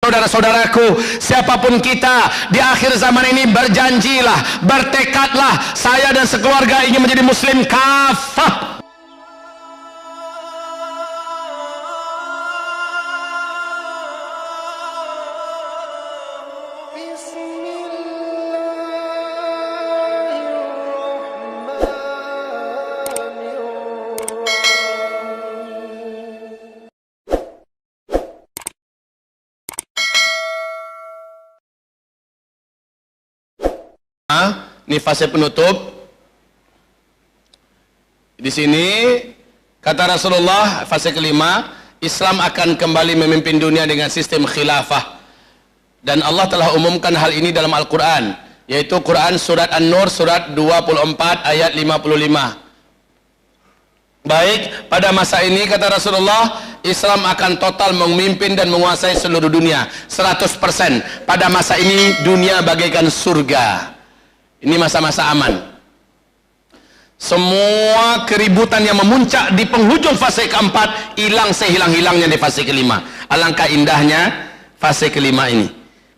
Saudara-saudaraku, siapapun kita di akhir zaman ini berjanjilah, bertekadlah, saya dan sekeluarga ingin menjadi muslim kafah. Ini fase penutup. Di sini kata Rasulullah, fase kelima, Islam akan kembali memimpin dunia dengan sistem khilafah. Dan Allah telah umumkan hal ini dalam Al-Quran, yaitu Quran surat An-Nur surat 24 ayat 55. Baik, pada masa ini kata Rasulullah, Islam akan total memimpin dan menguasai seluruh dunia 100%. Pada masa ini dunia bagaikan surga. Ini masa-masa aman. Semua keributan yang memuncak di penghujung fase keempat hilang sehilang-hilangnya di fase kelima. Alangkah indahnya fase kelima ini.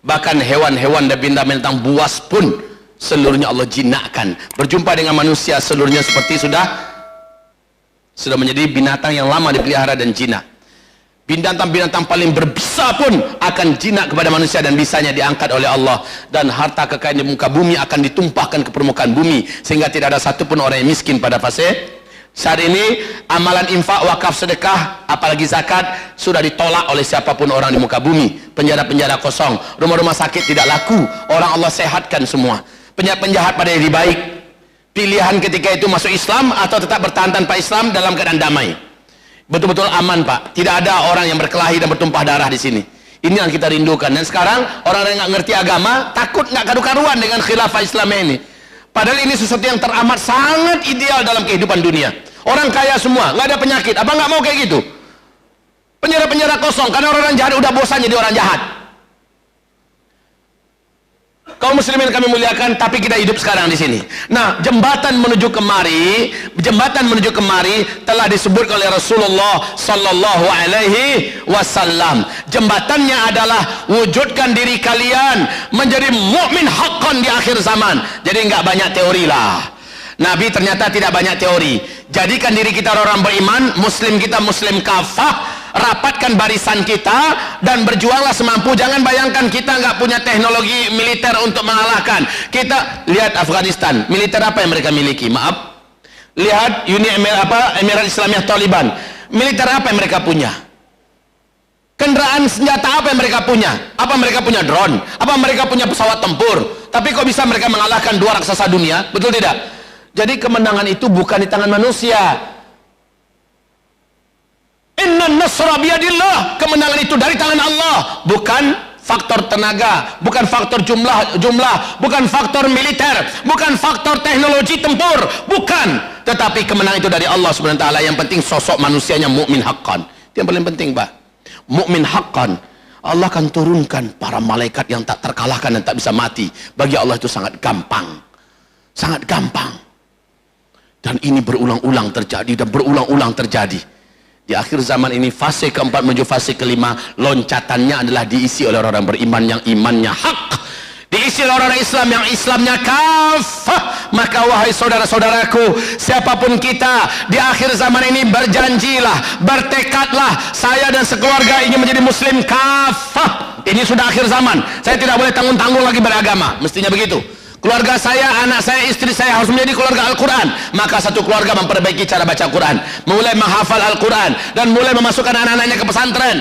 Bahkan hewan-hewan dan bintang-bintang buas pun seluruhnya Allah jinakkan. Berjumpa dengan manusia seluruhnya seperti sudah menjadi binatang yang lama dipelihara dan jinak. Binatang-binatang paling berbisa pun akan jinak kepada manusia dan bisanya diangkat oleh Allah, dan harta kekayaan di muka bumi akan ditumpahkan ke permukaan bumi sehingga tidak ada satupun orang yang miskin pada fase saat ini. Amalan infak, wakaf, sedekah, apalagi zakat sudah ditolak oleh siapapun orang di muka bumi. Penjara-penjara kosong, rumah-rumah sakit tidak laku, orang Allah sehatkan semua. Penjahat-penjahat pada diri baik. Pilihan ketika itu masuk Islam atau tetap bertahan tanpa Islam dalam keadaan damai. Betul-betul aman, Pak. Tidak ada orang yang berkelahi dan bertumpah darah di sini. Ini yang kita rindukan. Dan sekarang orang-orang yang nggak ngerti agama takut nggak karu-karuan dengan khilafah Islam ini. Padahal ini sesuatu yang teramat sangat ideal dalam kehidupan dunia. Orang kaya semua, nggak ada penyakit. Abang nggak mau kayak gitu. Penjara-penjara kosong karena orang jahat udah bosan jadi orang jahat. Kaum muslimin kami muliakan, tapi kita hidup sekarang di sini. Nah, jembatan menuju kemari telah disebut oleh Rasulullah sallallahu alaihi wasallam. Jembatannya adalah wujudkan diri kalian menjadi mukmin haqqan di akhir zaman. Jadi nggak banyak teori lah. Nabi ternyata tidak banyak teori. Jadikan diri kita orang beriman, muslim kita muslim kafah. Rapatkan barisan kita dan berjuanglah semampu. Jangan bayangkan kita nggak punya teknologi militer untuk mengalahkan. Kita lihat Afghanistan, militer apa yang mereka miliki? Maaf, lihat Emirat Islamiyah Taliban, militer apa yang mereka punya? Kendaraan senjata apa yang mereka punya? Apa mereka punya drone? Apa mereka punya pesawat tempur? Tapi kok bisa mereka mengalahkan dua raksasa dunia? Betul tidak? Jadi kemenangan itu bukan di tangan manusia. Inna nasra biyadillah, kemenangan itu dari tangan Allah, bukan faktor tenaga, bukan faktor jumlah, bukan faktor militer, bukan faktor teknologi tempur, bukan, tetapi kemenangan itu dari Allah Subhanahu wa taala. Yang penting sosok manusianya mukmin haqqan. Itu yang paling penting, Pak. Mukmin haqqan. Allah akan turunkan para malaikat yang tak terkalahkan dan tak bisa mati. Bagi Allah itu sangat gampang. Sangat gampang. Dan ini berulang-ulang terjadi dan berulang-ulang terjadi. Di akhir zaman ini fase keempat menuju fase kelima, loncatannya adalah diisi oleh orang-orang beriman yang imannya hak, diisi oleh orang Islam yang Islamnya kafah. Maka wahai saudara-saudaraku, siapapun kita di akhir zaman ini berjanjilah, bertekadlah, saya dan sekeluarga ingin menjadi muslim kafah. Ini sudah akhir zaman, saya tidak boleh tanggung-tanggung lagi beragama, mestinya begitu. Keluarga saya, anak saya, istri saya harus menjadi keluarga Al-Quran. Maka satu keluarga memperbaiki cara baca Quran, mulai menghafal Al-Quran, dan mulai memasukkan anak-anaknya ke pesantren.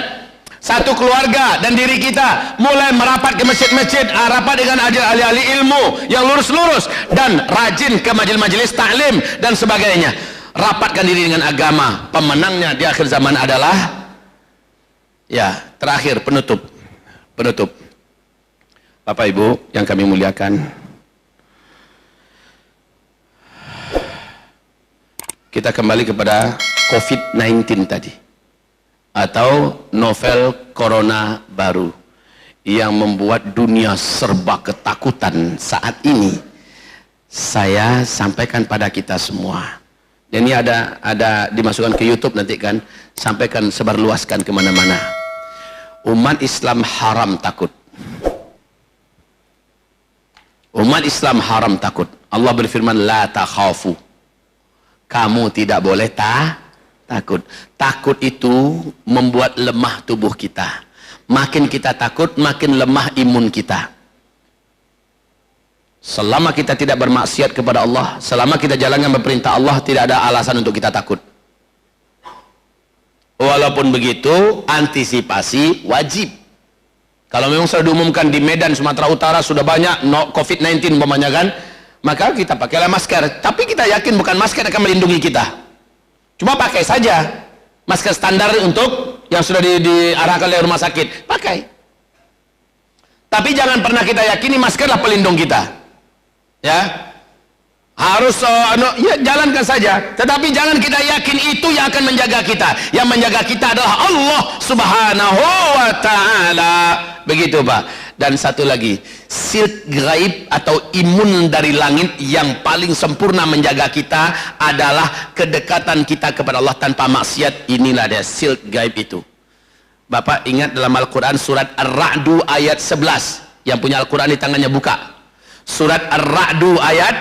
Satu keluarga dan diri kita mulai merapat ke masjid-masjid, rapat dengan ahli-ahli ilmu yang lurus-lurus, dan rajin ke majelis-majelis taklim dan sebagainya. Rapatkan diri dengan agama. Pemenangnya di akhir zaman adalah, ya, terakhir, penutup. Bapak Ibu yang kami muliakan, kita kembali kepada COVID-19 tadi, atau novel corona baru yang membuat dunia serba ketakutan saat ini. Saya sampaikan pada kita semua, dan ini ada dimasukkan ke YouTube nanti kan, sampaikan, sebarluaskan kemana-mana. Umat Islam haram takut. Umat Islam haram takut. Allah berfirman, la takhafu. Kamu tidak boleh takut. Takut itu membuat lemah tubuh kita. Makin kita takut, makin lemah imun kita. Selama kita tidak bermaksiat kepada Allah, selama kita jalankan perintah Allah, tidak ada alasan untuk kita takut. Walaupun begitu, antisipasi wajib. Kalau memang sudah diumumkan di Medan, Sumatera Utara sudah banyak COVID-19 umpamanya kan, maka kita pakailah masker. Tapi kita yakin bukan masker akan melindungi kita. Cuma pakai saja masker standar untuk yang sudah diarahkan oleh rumah sakit, pakai. Tapi jangan pernah kita yakini maskerlah pelindung kita. Ya, harus ya jalankan saja. Tetapi jangan kita yakin itu yang akan menjaga kita. Yang menjaga kita adalah Allah Subhanahu wa Ta'ala. Begitu Pak. Dan satu lagi, silk gaib atau imun dari langit yang paling sempurna menjaga kita adalah kedekatan kita kepada Allah tanpa maksiat. Inilah dia silk gaib itu. Bapak ingat dalam Al-Quran surat Ar-Ra'du ayat 11. Yang punya Al-Quran di tangannya buka. Surat Ar-Ra'du ayat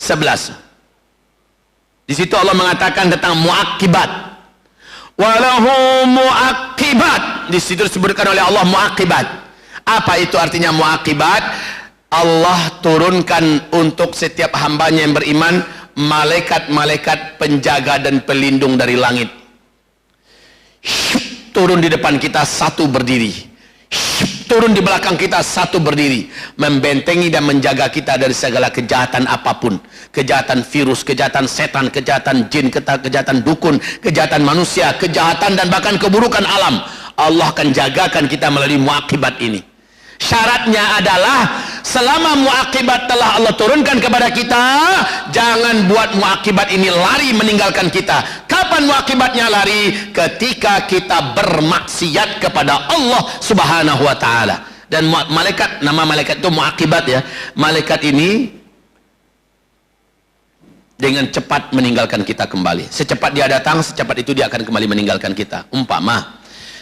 11. Di situ Allah mengatakan tentang muaqibat. Walahu muaqibat. Di situ disebutkan oleh Allah muaqibat. Apa itu artinya muaqibat? Allah turunkan untuk setiap hambanya yang beriman malaikat-malaikat penjaga dan pelindung dari langit. Turun di depan kita, satu berdiri. Turun di belakang kita, satu berdiri, membentengi dan menjaga kita dari segala kejahatan apapun, kejahatan virus, kejahatan setan, kejahatan jin, kejahatan dukun, kejahatan manusia, kejahatan dan bahkan keburukan alam. Allah akan jagakan kita melalui muaqibat ini. Syaratnya adalah selama muaqibat telah Allah turunkan kepada kita, jangan buat muaqibat ini lari meninggalkan kita. Kapan muaqibatnya lari? Ketika kita bermaksiat kepada Allah Subhanahu wa Ta'ala. Dan malaikat, nama malaikat itu muaqibat ya. Malaikat ini dengan cepat meninggalkan kita kembali. Secepat dia datang, secepat itu dia akan kembali meninggalkan kita. Umpama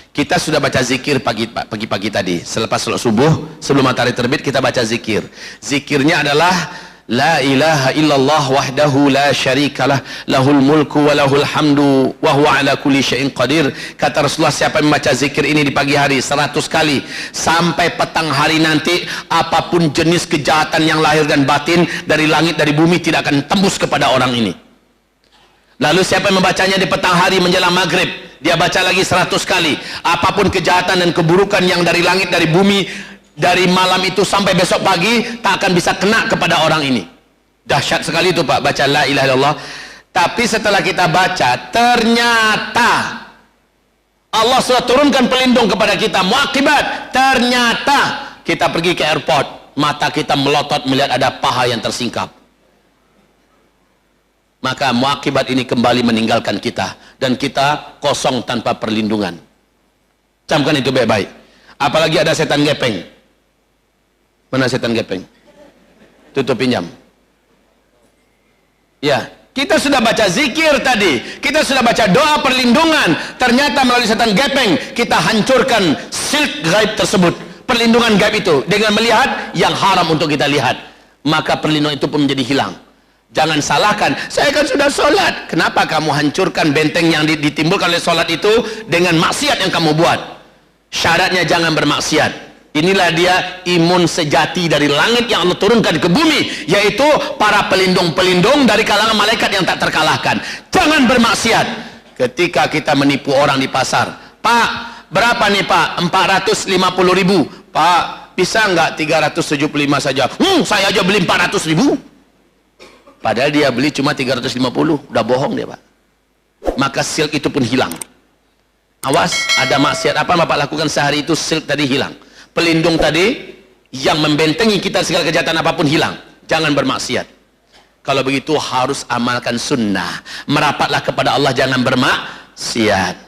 kita sudah baca zikir pagi-pagi tadi, selepas salat subuh, sebelum matahari terbit kita baca zikir. Zikirnya adalah la ilaha illallah wahdahu la syarikalah, lahul mulku wa lahul hamdu wa huwa ala kulli syai'in qadir. Kata Rasulullah, siapa yang membaca zikir ini di pagi hari 100 kali sampai petang hari nanti, apapun jenis kejahatan yang lahir dan batin dari langit dari bumi tidak akan tembus kepada orang ini. Lalu siapa yang membacanya di petang hari menjelang maghrib, dia baca lagi 100 kali, apapun kejahatan dan keburukan yang dari langit dari bumi dari malam itu sampai besok pagi tak akan bisa kena kepada orang ini. Dahsyat sekali itu Pak, baca la ilaha illallah. Tapi setelah kita baca, ternyata Allah sudah turunkan pelindung kepada kita, muaqibat. Ternyata kita pergi ke airport, mata kita melotot melihat ada paha yang tersingkap. Maka muaqibat ini kembali meninggalkan kita dan kita kosong tanpa perlindungan. Camkan itu baik-baik. Apalagi ada setan gepeng. Mana setan gepeng? Tutup pinjam. Ya, kita sudah baca zikir tadi, kita sudah baca doa perlindungan, ternyata melalui setan gepeng kita hancurkan silk gaib tersebut, perlindungan gaib itu dengan melihat yang haram untuk kita lihat, maka perlindungan itu pun menjadi hilang. Jangan salahkan, saya kan sudah sholat. Kenapa kamu hancurkan benteng yang ditimbulkan oleh sholat itu dengan maksiat yang kamu buat? Syaratnya jangan bermaksiat. Inilah dia imun sejati dari langit yang Allah turunkan ke bumi, yaitu para pelindung-pelindung dari kalangan malaikat yang tak terkalahkan. Jangan bermaksiat. Ketika kita menipu orang di pasar, Pak, berapa nih Pak? 450.000. Pak, bisa nggak 375 saja? Saya aja beli 400.000. Padahal dia beli cuma 350, udah bohong dia Pak. Maka silk itu pun hilang. Awas, ada maksiat apa Bapak lakukan sehari itu, silk tadi hilang. Pelindung tadi yang membentengi kita segala kejahatan apapun hilang. Jangan bermaksiat. Kalau begitu harus amalkan sunnah. Merapatlah kepada Allah, jangan bermaksiat.